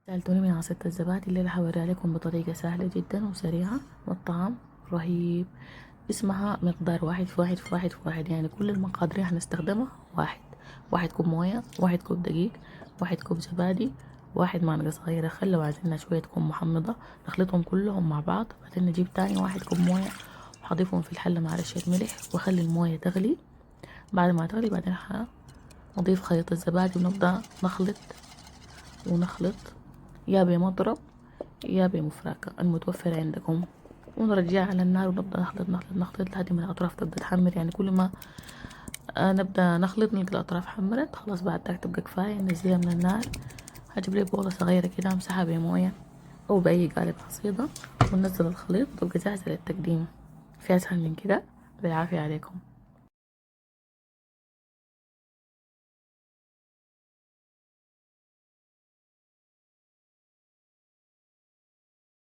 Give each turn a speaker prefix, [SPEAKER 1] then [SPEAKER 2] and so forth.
[SPEAKER 1] سألتوني من عصيدة الزبادي اللي راح اوريها لكم بطريقة سهلة جدا وسريعة والطعم رهيب. اسمها مقدار واحد في واحد في واحد في واحد، يعني كل المقادير هنستخدمها واحد كوب موية، واحد كوب دقيق، واحد كوب زبادي، واحد معلقة صغيرة خل، لو عايزينها شوية تكون محمضة. نخلطهم كلهم مع بعض، بعدين نجيب تاني واحد كوب موية وهضيفهم في الحلة مع رشة ملح واخلي الموية تغلي. بعد ما تغلي بعدين هنضيف خليط الزبادي ونبدأ نخلط ونخلط، يا بمضرب يا بمفركة المتوفرة عندكم، ونرجعها على النار ونبدأ نخلط نخلط نخلط لحد ما الأطراف تبدأ تحمر. يعني كل ما نبدأ نخلط نلقى الأطراف حمرت، خلاص بعد ذاك تبقى كفاية ننزلها من النار. هجيب لي بولة صغيرة كده امسحها بموية أو بأي قالب عصيدة وننزل الخليط وتبقى جاهزة للتقديم. في أسهل من كده؟ بالعافية عليكم.